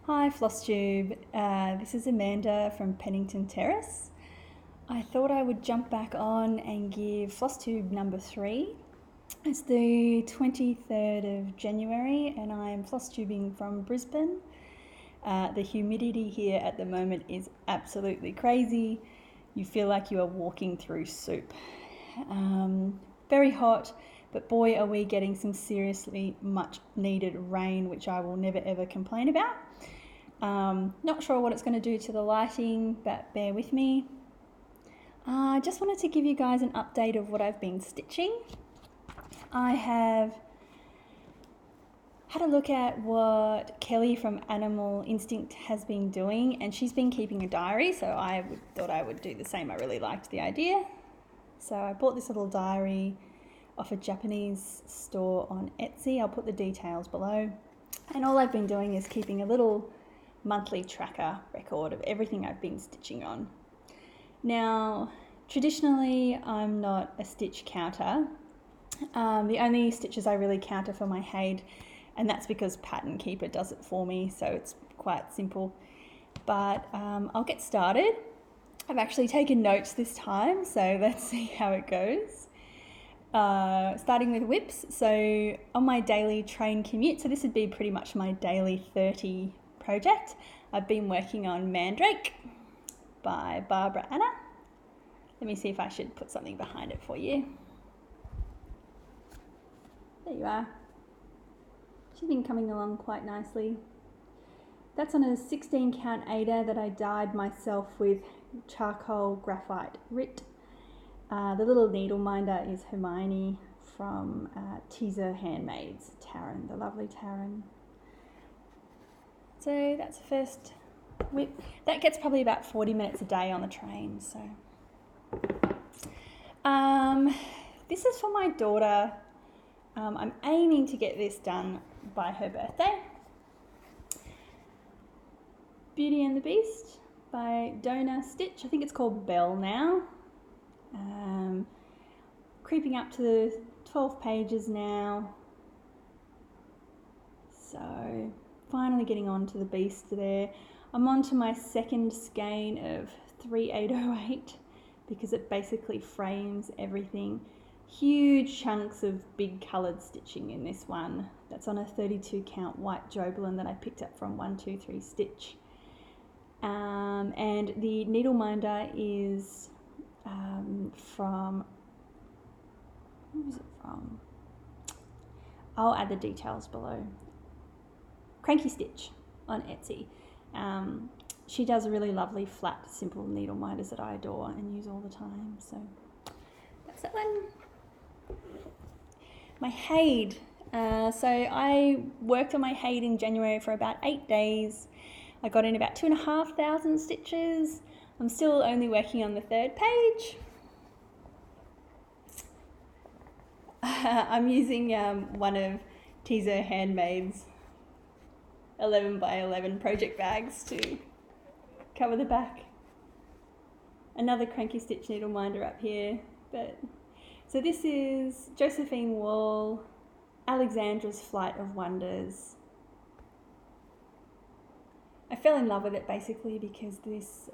Hi Flosstube, this is Amanda from Pennington Terrace. I thought I would jump back on and give Flosstube number 3. It's the 23rd of January and I'm Flosstubing from Brisbane. The humidity here at the moment is absolutely crazy. You feel like you are walking through soup. Very hot, but boy are we getting some seriously much needed rain, which I will never ever complain about. Not sure what it's going to do to the lighting, but bear with me. I just wanted to give you guys an update of what I've been stitching. I have had a look at what Kelly from Animal Instinct has been doing, and she's been keeping a diary, so I thought I would do the same. I really liked the idea. So I bought this little diary off a Japanese store on Etsy. I'll put the details below. And all I've been doing is keeping a little monthly tracker record of everything I've been stitching on. Now, traditionally, I'm not a stitch counter. The only stitches I really count are for my HAED, and that's because Pattern Keeper does it for me, so it's quite simple. But I'll get started. I've actually taken notes this time, so let's see how it goes. Starting with whips, so on my daily train commute, so this would be pretty much my daily 30 project. I've been working on Mandrake by Barbara Anna. Let me see if I should put something behind it for you. There you are. She's been coming along quite nicely. That's on a 16 count Ada that I dyed myself with charcoal graphite Rit. The little needle minder is Hermione from Teaser Handmaids, Taryn, the lovely Taryn. So that's the first whip. That gets probably about 40 minutes a day on the train. So this is for my daughter. I'm aiming to get this done by her birthday. Beauty and the Beast by DonaStitch. I think it's called Belle now. Creeping up to the 12 pages now. So finally getting on to the beast there. I'm on to my second skein of 3808 because it basically frames everything. Huge chunks of big coloured stitching in this one. That's on a 32 count white Jobelan that I picked up from 123 Stitch. And the needle minder is from, who is it from? I'll add the details below. Cranky Stitch on Etsy. She does a really lovely flat simple needle minders that I adore and use all the time, so that's that one. My HAED. So I worked on my HAED in January for about 8 days. I got in about 2,500 stitches. I'm still only working on the 3rd page. I'm using one of Teaser Handmaids 11 by 11 project bags to cover the back. Another Cranky Stitch needle minder up here. So this is Josephine Wall, Alexandra's Flight of Wonders. I fell in love with it basically because this,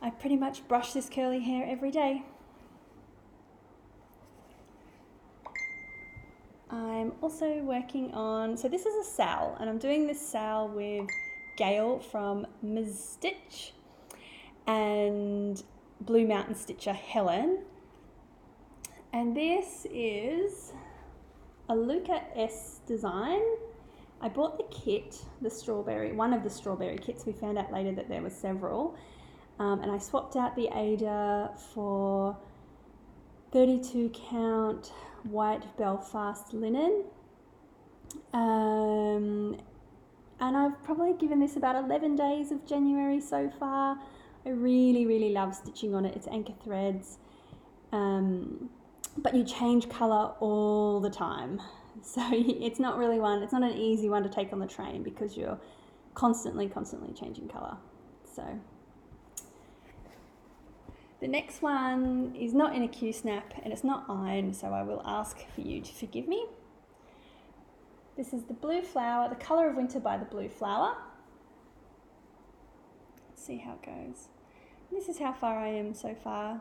I pretty much brush this curly hair every day. I'm also working on, so this is a sal, and I'm doing this sal with Gail from Stitch and Blue Mountain Stitcher Helen. And this is a Luca-S design. I bought the kit, one of the strawberry kits. We found out later that there were several. And I swapped out the Ada for 32 count white Belfast linen. And I've probably given this about 11 days of January so far. I really, really love stitching on it. It's anchor threads. But you change colour all the time. So it's not an easy one to take on the train because you're constantly changing colour. So the next one is not in a Q-snap and it's not iron, so I will ask for you to forgive me. This is the Blue Flower, The Colour of Winter by the Blue Flower. Let's see how it goes. This is how far I am so far.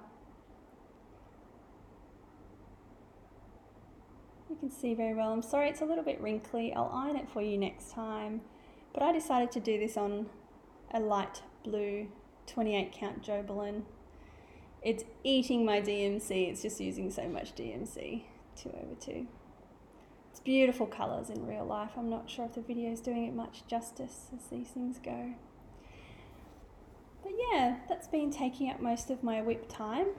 You can see very well. I'm sorry it's a little bit wrinkly. I'll iron it for you next time. But I decided to do this on a light blue 28 count Jobelin. It's eating my DMC. It's just using so much DMC, 2/2. It's beautiful colours in real life. I'm not sure if the video is doing it much justice as these things go. But yeah, that's been taking up most of my whip time.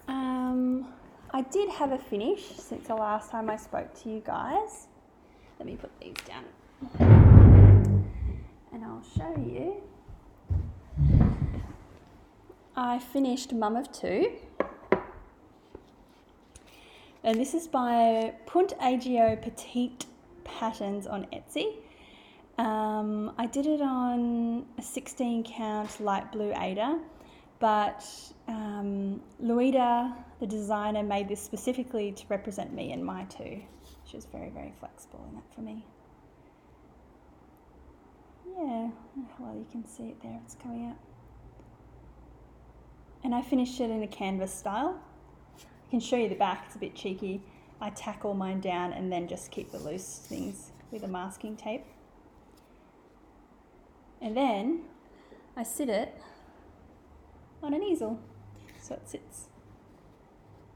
I did have a finish since the last time I spoke to you guys. Let me put these down and I'll show you. I finished Mum of Two. And this is by PuntAGOPetitePatterns on Etsy. I did it on a 16 count light blue Ada, but Luida, the designer, made this specifically to represent me and my two. She was very, very flexible in that for me. Yeah, well, you can see it there, it's coming out. And I finished it in a canvas style. I can show you the back, it's a bit cheeky. I tack all mine down and then just keep the loose things with a masking tape. And then I sit it on an easel, so it sits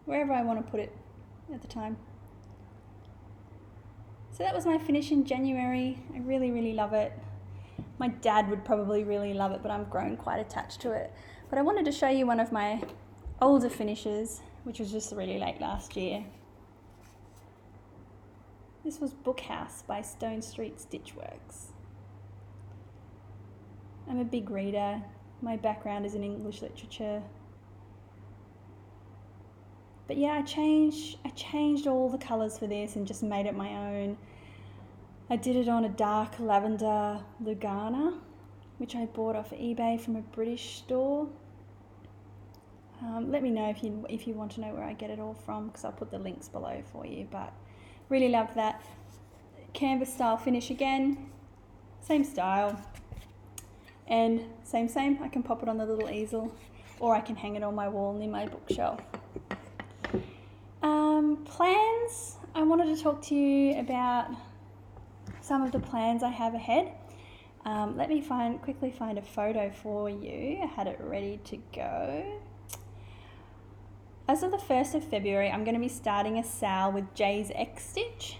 wherever I want to put it at the time. So that was my finish in January. I really, really love it. My dad would probably really love it, but I'm grown quite attached to it. But I wanted to show you one of my older finishes, which was just really late last year. This was Bookhouse by StoneStreetStitchWorks. I'm a big reader. My background is in English literature. But yeah, I changed all the colours for this and just made it my own. I did it on a dark lavender Lugana, which I bought off eBay from a British store. Let me know if you want to know where I get it all from, because I'll put the links below for you. But really loved that. Canvas style finish again, same style, and same. I can pop it on the little easel, or I can hang it on my wall near my bookshelf. Plans. I wanted to talk to you about some of the plans I have ahead. Let me quickly find a photo for you. I had it ready to go. As of the 1st of February, I'm going to be starting a sale with JaysXStitch.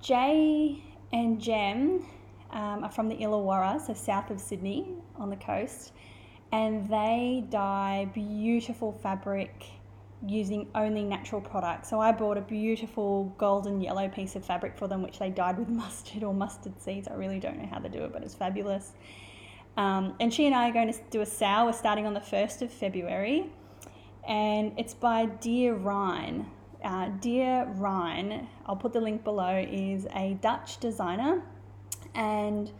Jay and Jem are from the Illawarra, so south of Sydney on the coast, and they dye beautiful fabric using only natural products. So I bought a beautiful golden yellow piece of fabric for them, which they dyed with mustard or mustard seeds. I really don't know how they do it, but it's fabulous. And she and I are going to do a sale. We're starting on the 1st of February, and it's by Dear Rine. Dear Rine, I'll put the link below, is a Dutch designer, and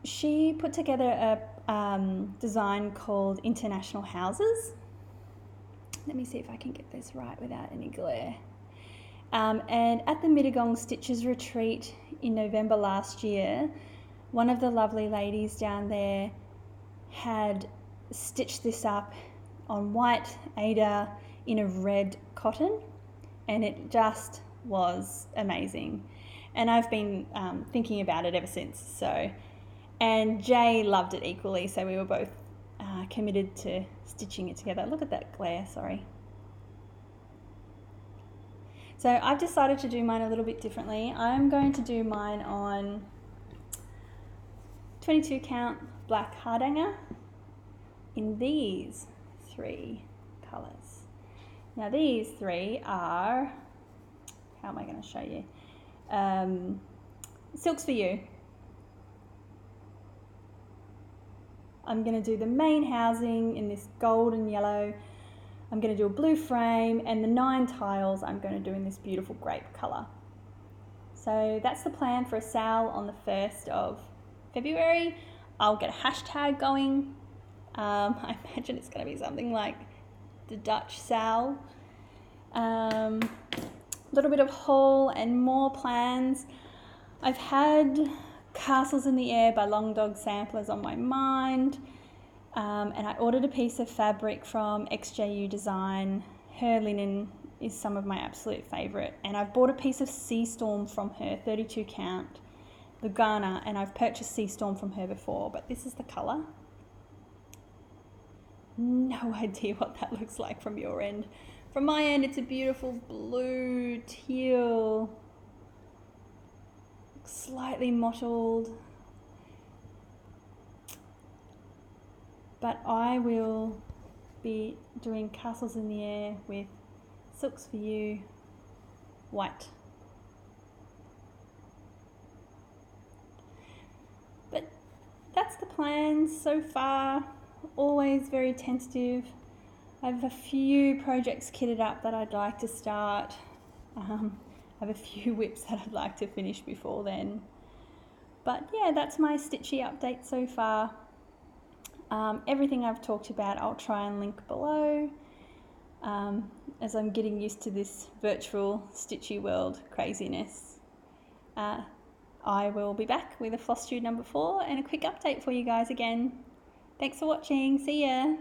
she put together a design called International Houses. Let me see if I can get this right without any glare. And at the Mittagong Stitches Retreat in November last year, one of the lovely ladies down there had stitched this up on white Ada in a red cotton, and it just was amazing. And I've been thinking about it ever since. So, and Jay loved it equally, so we were both committed to stitching it together. Look at that glare, sorry. So I've decided to do mine a little bit differently. I'm going to do mine on 22 count black hardanger in these 3 colours. Now these 3 are, how am I going to show you? Silks for You. I'm going to do the main housing in this gold and yellow. I'm going to do a blue frame, and the 9 tiles I'm going to do in this beautiful grape colour. So that's the plan for a sale on the 1st of February. I'll get a hashtag going. I imagine it's going to be something like the Dutch sale. little bit of haul and more plans. I've had Castles in the Air by Long Dog Samplers on my mind, and I ordered a piece of fabric from XJU Design. Her linen is some of my absolute favourite, and I've bought a piece of Sea Storm from her, 32 count, the Ghana, and I've purchased Sea Storm from her before, but this is the colour. No idea what that looks like from your end. From my end, it's a beautiful blue teal, slightly mottled, but I will be doing Castles in the Air with Silks for You white. But that's the plans so far. Always very tentative. I have a few projects kitted up that I'd like to start. I have a few whips that I'd like to finish before then. But yeah, that's my stitchy update so far. Everything I've talked about I'll try and link below, as I'm getting used to this virtual stitchy world craziness. I will be back with a Flosstube number 4 and a quick update for you guys again. Thanks for watching. See ya.